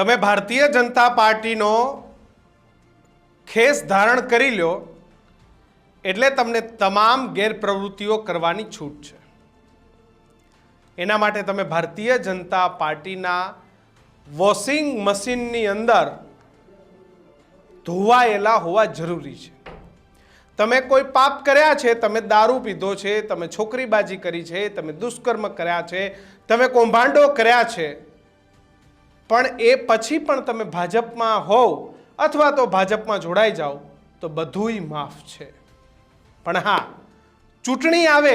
તમે ભારતીય જનતા પાર્ટીનો ખેસ ધારણ કરી લો એટલે તમને તમામ ગેરપ્રવૃત્તિઓ કરવાની છૂટ છે। એના માટે તમે ભારતીય જનતા પાર્ટીના વોશિંગ મશીનની અંદર ધોવાયેલા હોવા જરૂરી છે। તમે કોઈ પાપ કર્યા છે, તમે દારૂ પીધો છે, તમે છોકરીબાજી કરી છે, તમે દુષ્કર્મ કર્યા છે, તમે કૌભાંડો કર્યા છે, પણ એ પછી પણ તમે ભાજપમાં હોવ અથવા તો ભાજપમાં જોડાઈ જાઓ તો બધુંય માફ છે। પણ હા, ચૂંટણી આવે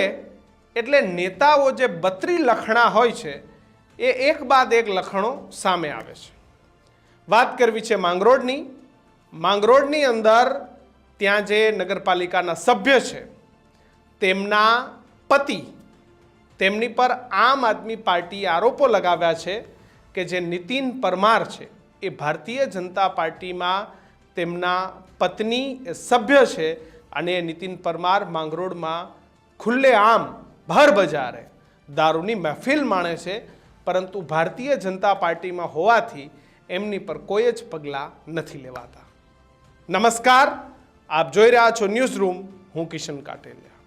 એટલે નેતાઓ જે 32 લખણા હોય છે એ એક બાદ એક લખણો સામે આવે છે। વાત કરવી છે માંગરોળની। માંગરોળની અંદર ત્યાં જે નગરપાલિકાના સભ્ય છે તેમના પતિ, તેમની પર આમ આદમી પાર્ટીએ આરોપો લગાવ્યા છે કે જે નીતિન પરમાર છે એ ભારતીય જનતા પાર્ટીમાં તેમના પત્ની સભ્ય છે અને નીતિન પરમાર માંગરોળમાં ખુલ્લેઆમ ભર બજારે દારૂની મહેફિલ માણે છે, પરંતુ ભારતીય જનતા પાર્ટીમાં હોવાથી એમની પર કોઈ જ પગલાં નથી લેવાતા। નમસ્કાર, આપ જોઈ રહ્યા છો ન્યૂઝ રૂમ। હું કિશન કાટેલિયા।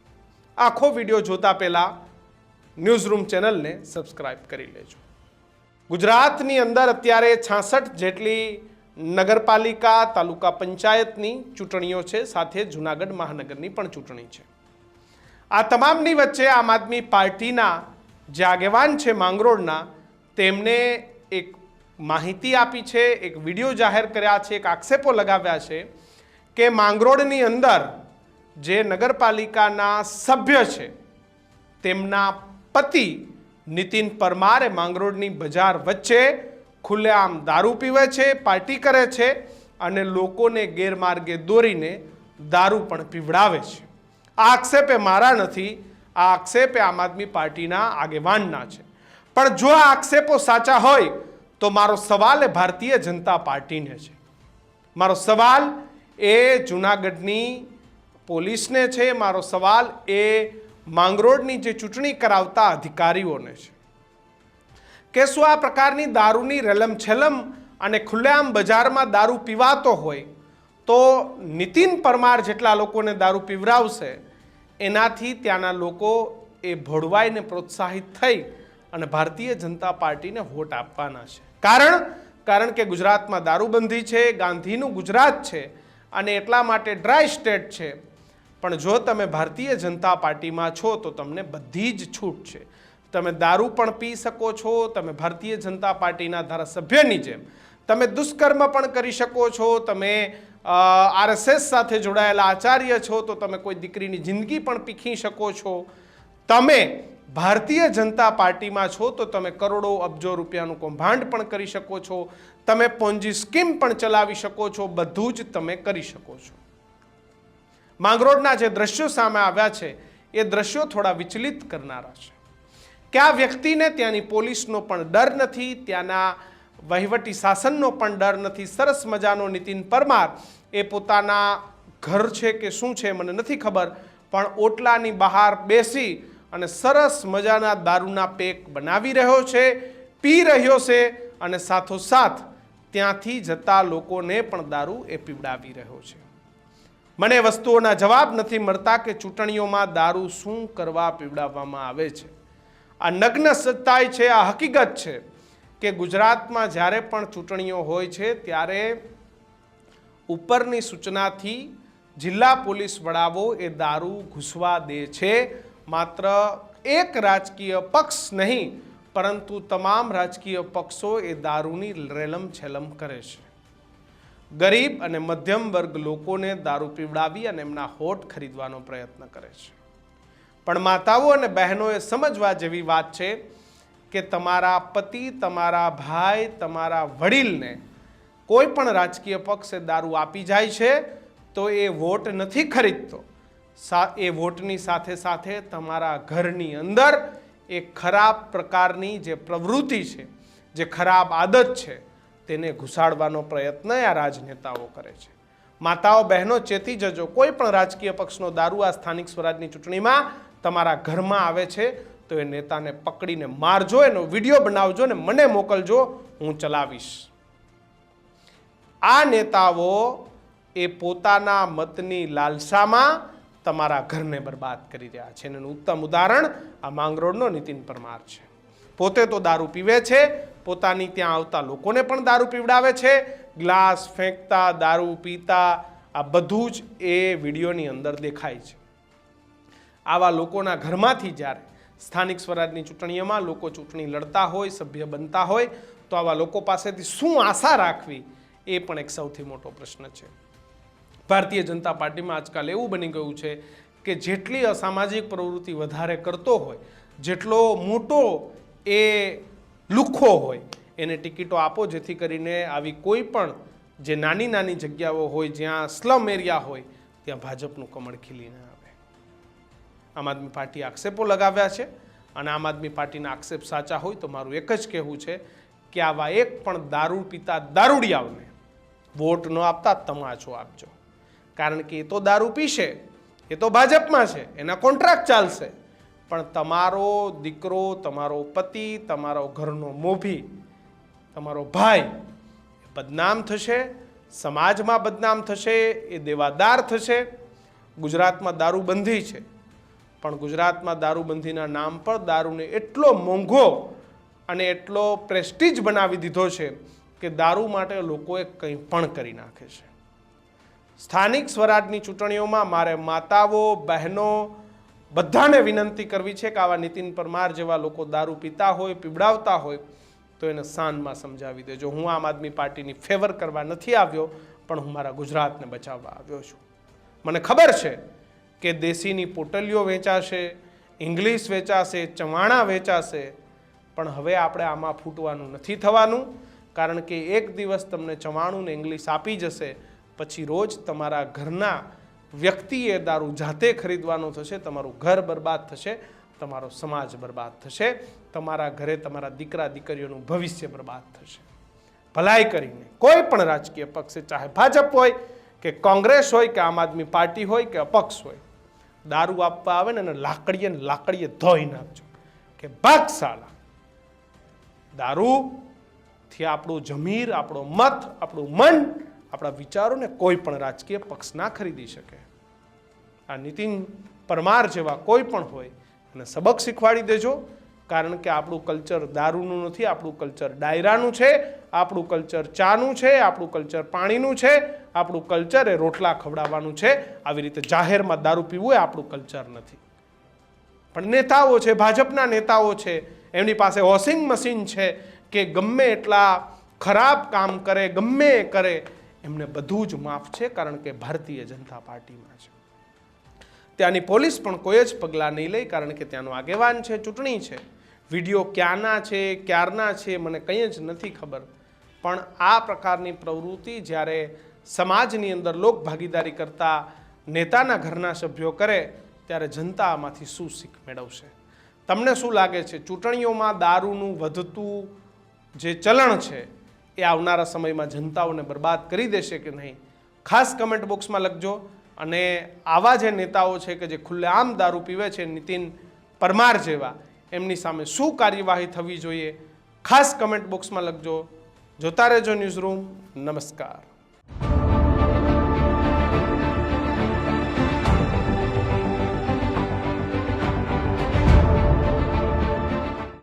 આખો વિડીયો જોતા પહેલાં ન્યૂઝ રૂમ ચેનલને સબસ્ક્રાઈબ કરી લેજો। ગુજરાતની અંદર અત્યારે 66 જેટલી નગરપાલિકા તાલુકા પંચાયતની ચૂંટણીઓ છે, સાથે જૂનાગઢ મહાનગરની પણ ચૂંટણી છે। આ તમામની વચ્ચે આમ આદમી પાર્ટીના જે આગેવાન છે માંગરોળના, તેમને એક માહિતી આપી છે, એક વિડીયો જાહેર કર્યા છે, એક આક્ષેપો લગાવ્યા છે કે માંગરોળની અંદર જે નગરપાલિકાના સભ્ય છે તેમના પતિ નીતિન પરમારે માંગરોળની બજાર વચ્ચે ખુલ્લેઆમ દારૂ પીવે છે, પાર્ટી કરે છે અને લોકોને ગેરમાર્ગે દોરીને દારૂ પણ પીવડાવે છે। આ આક્ષેપ એ મારા નથી, આ આક્ષેપ એ આમ આદમી પાર્ટીના આગેવાનના છે। પણ જો આ આક્ષેપો સાચા હોય તો મારો સવાલ એ ભારતીય જનતા પાર્ટીને છે, મારો સવાલ એ જૂનાગઢની પોલીસને છે, મારો સવાલ એ માંગરોળની જે ચૂંટણી કરાવતા અધિકારીઓને છે કે શું આ પ્રકારની દારૂની રેલમછેલમ અને ખુલ્લેઆમ બજારમાં દારૂ પીવાતો હોય તો નીતિન પરમાર જેટલા લોકોને દારૂ પીવરાવશે એનાથી ત્યાંના લોકો એ ભોળવાઈને પ્રોત્સાહિત થઈ અને ભારતીય જનતા પાર્ટીને વોટ આપવાના છે। કારણ કે ગુજરાતમાં દારૂબંધી છે, ગાંધીનું ગુજરાત છે અને એટલા માટે ડ્રાય સ્ટેટ છે। પણ જો તમે ભારતીય જનતા પાર્ટીમાં છો તો તમને બધી જ છૂટ છે। તમે દારૂ પણ પી શકો છો, તમે ભારતીય જનતા પાર્ટીના ધારાસભ્યની જેમ તમે દુષ્કર્મ પણ કરી શકો છો, તમે RSS સાથે જોડાયેલા આચાર્ય છો તો તમે કોઈ દીકરીની જિંદગી પણ પીખી શકો છો, તમે ભારતીય જનતા પાર્ટીમાં છો તો તમે કરોડો અબજો રૂપિયાનું કૌભાંડ પણ કરી શકો છો, તમે પોન્જી સ્કીમ પણ ચલાવી શકો છો, બધું જ તમે કરી શકો છો। માંગરોળના જે દ્રશ્યો સામે આવ્યા છે એ દ્રશ્યો થોડા વિચલિત કરનારા છે કે આ વ્યક્તિને ત્યાંની પોલીસનો પણ ડર નથી, ત્યાંના વહીવટી શાસનનો પણ ડર નથી। સરસ મજાનો નીતિન પરમાર એ પોતાના ઘર છે કે શું છે મને નથી ખબર, પણ ઓટલાની બહાર બેસી અને સરસ મજાના દારૂના પેક બનાવી રહ્યો છે, પી રહ્યો છે અને સાથોસાથ ત્યાંથી જતા લોકોને પણ દારૂ એ પીવડાવી રહ્યો છે। મને વસ્તુઓના જવાબ નથી મળતા કે ચૂંટણીઓમાં દારૂ શું કરવા પીવડાવવામાં આવે છે। આ નગ્ન સત્તાય છે, આ હકીકત છે કે ગુજરાતમાં જ્યારે પણ ચૂંટણીઓ હોય છે ત્યારે ઉપરની સૂચનાથી જિલ્લા પોલીસ વડાઓ એ દારૂ ઘૂસવા દે છે। માત્ર એક રાજકીય પક્ષ નહીં પરંતુ તમામ રાજકીય પક્ષો એ દારૂની રેલમ છેલમ કરે છે। ગરીબ અને મધ્યમ વર્ગ લોકોને દારૂ પીવડાવી અને એમના હોઠ ખરીદવાનો પ્રયત્ન કરે છે। પણ માતાઓ અને બહેનોએ સમજવા જેવી વાત છે કે તમારા પતિ, તમારા ભાઈ, તમારા વડીલને કોઈ પણ રાજકીય પક્ષે દારૂ આપી જાય છે તો એ વોટ નથી ખરીદતો, એ વોટની સાથે સાથે તમારા ઘરની અંદર એક ખરાબ પ્રકારની જે પ્રવૃત્તિ છે, જે ખરાબ આદત છે તેને ઘુસાડવાનો પ્રયત્ન આ રાજનેતાઓ કરે છે। માતાઓ બહેનો ચેતી જજો, કોઈ પણ રાજકીય પક્ષનો દારૂ આ સ્થાનિક સ્વરાજની ચૂંટણીમાં તમારા ઘરમાં આવે છે તો એ નેતાને પકડીને મારજો, એનો વિડીયો બનાવજો ને મને મોકલજો, હું ચલાવીશ। આ નેતાઓ એ પોતાના મતની લાલસામાં તમારા ઘરને બરબાદ કરી રહ્યા છે. એનું ઉત્તમ ઉદાહરણ આ માંગરોળનો નીતિન પરમાર છે. પોતે તો દારૂ પીવે છે, પોતાની ત્યાં આવતા લોકોને પણ દારૂ પીવડાવે છે, ગ્લાસ ફેંકતા, દારૂ પીતા, આ બધું જ એ વિડીયોની અંદર દેખાય છે. આવા લોકોના ઘરમાંથી જ્યારે સ્થાનિક સ્વરાજની ચૂંટણીઓમાં લોકો ચૂંટણી લડતા હોય, સભ્ય બનતા હોય, તો આવા લોકો પાસેથી શું આશા રાખવી એ પણ એક સૌથી મોટો પ્રશ્ન છે. ભારતીય જનતા પાર્ટીમાં આજકાલ એવું બની ગયું છે કે જેટલી અસામાજિક પ્રવૃત્તિ વધારે કરતો હોય, જેટલો મોટો એ લુખ્ખો હોય, એને ટિકિટો આપો, જેથી કરીને આવી કોઈ પણ જે નાની નાની જગ્યાઓ હોય, જ્યાં સ્લમ એરિયા હોય, ત્યાં ભાજપનું કમળ ખીલીને આવે. આમ આદમી પાર્ટીએ આક્ષેપો લગાવ્યા છે અને આમ આદમી પાર્ટીના આક્ષેપ સાચા હોય તો મારું એક જ કહેવું છે કે આવા એક પણ દારૂ પીતા દારૂડિયાઓને વોટ ન આપતા તમાચો આપજો. કારણ કે એ તો દારૂ પીશે, એ તો ભાજપમાં છે, એના કોન્ટ્રાક્ટ ચાલશે, પણ તમારો દીકરો, તમારો પતિ, તમારો ઘરનો મોભી, તમારો ભાઈ બદનામ થશે, સમાજમાં બદનામ થશે, એ દેવાદાર થશે. ગુજરાતમાં દારૂબંધી છે, પણ ગુજરાતમાં દારૂબંધીના નામ પર દારૂને એટલો મોંઘો અને એટલો પ્રેસ્ટીજ બનાવી દીધો છે કે દારૂ માટે લોકોએ કંઈ પણ કરી નાખે છે. સ્થાનિક સ્વરાજની ચૂંટણીઓમાં મારે માતાઓ, બહેનો બધાને વિનંતી કરવી છે કે આવા નીતિન પરમાર જેવા લોકો દારૂ પીતા હોય, પીવડાવતા હોય તો એને શાનમાં સમજાવી દેજો. હું આમ આદમી પાર્ટીની ફેવર કરવા નથી આવ્યો, પણ હું મારા ગુજરાતને બચાવવા આવ્યો છું. મને ખબર છે કે દેશીની પોટલીઓ વેચાશે, ઇંગ્લિશ વેચાશે, ચવાણા વેચાશે, પણ હવે આપણે આમાં ફૂટવાનું નથી થવાનું. કારણ કે એક દિવસ તમને ચવાણું ને ઇંગ્લિશ આપી જશે, પછી રોજ તમારા ઘરના વ્યક્તિએ દારૂ જાતે ખરીદવાનો થશે, તમારું ઘર બરબાદ થશે, તમારો સમાજ બરબાદ થશે, તમારા ઘરે તમારા દીકરા દીકરીઓનું ભવિષ્ય બરબાદ થશે. ભલાઈ કરીને કોઈ પણ રાજકીય પક્ષે, ચાહે ભાજપ હોય કે કોંગ્રેસ હોય કે આમ આદમી પાર્ટી હોય કે અપક્ષ હોય, દારૂ આપવા આવે ને લાકડીએ ધોઈ નાખજો કે ભાગ સાલા. દારૂથી આપણું જમીર, આપણો મત, આપણું મન, આપણા વિચારોને કોઈ પણ રાજકીય પક્ષ ના ખરીદી શકે. આ નીતિન પરમાર જેવા કોઈ પણ હોય એને સબક શીખવાડી દેજો. કારણ કે આપણું કલ્ચર દારૂનું નથી, આપણું કલ્ચર ડાયરાનું છે, આપણું કલ્ચર ચાનું છે, આપણું કલ્ચર પાણીનું છે, આપણું કલ્ચર એ રોટલા ખવડાવવાનું છે. આવી રીતે જાહેરમાં દારૂ પીવું એ આપણું કલ્ચર નથી. પણ નેતાઓ છે, ભાજપના નેતાઓ છે, એમની પાસે વોશિંગ મશીન છે કે ગમે એટલા ખરાબ કામ કરે, ગમે એ કરે, એમને બધું જ માફ છે. કારણ કે ભારતીય જનતા પાર્ટીમાં છે. ત્યાંની પોલીસ પણ કોઈ જ પગલાં નહીં લે, કારણ કે ત્યાંનો આગેવાન છે, ચૂંટણી છે. વિડીયો ક્યાંના છે, ક્યારના છે, મને કંઈ જ નથી ખબર. પણ આ પ્રકારની પ્રવૃત્તિ જ્યારે સમાજની અંદર લોક ભાગીદારી કરતા નેતાના ઘરના સભ્યો કરે, ત્યારે જનતા આમાંથી શું શીખ મેળવશે? તમને શું લાગે છે, ચૂંટણીઓમાં દારૂનું વધતું જે ચલણ છે એ આવનારા સમયમાં જનતાઓને બરબાદ કરી દેશે કે નહીં? ખાસ કમેન્ટ બોક્સમાં લખજો. અને આવા જે નેતાઓ છે કે જે ખુલ્લેઆમ દારૂ પીવે છે, નીતિન પરમાર જેવા, એમની સામે શું કાર્યવાહી થવી જોઈએ, ખાસ કમેન્ટ બોક્સમાં લખજો. જોતા રહેજો ન્યૂઝરૂમ. નમસ્કાર.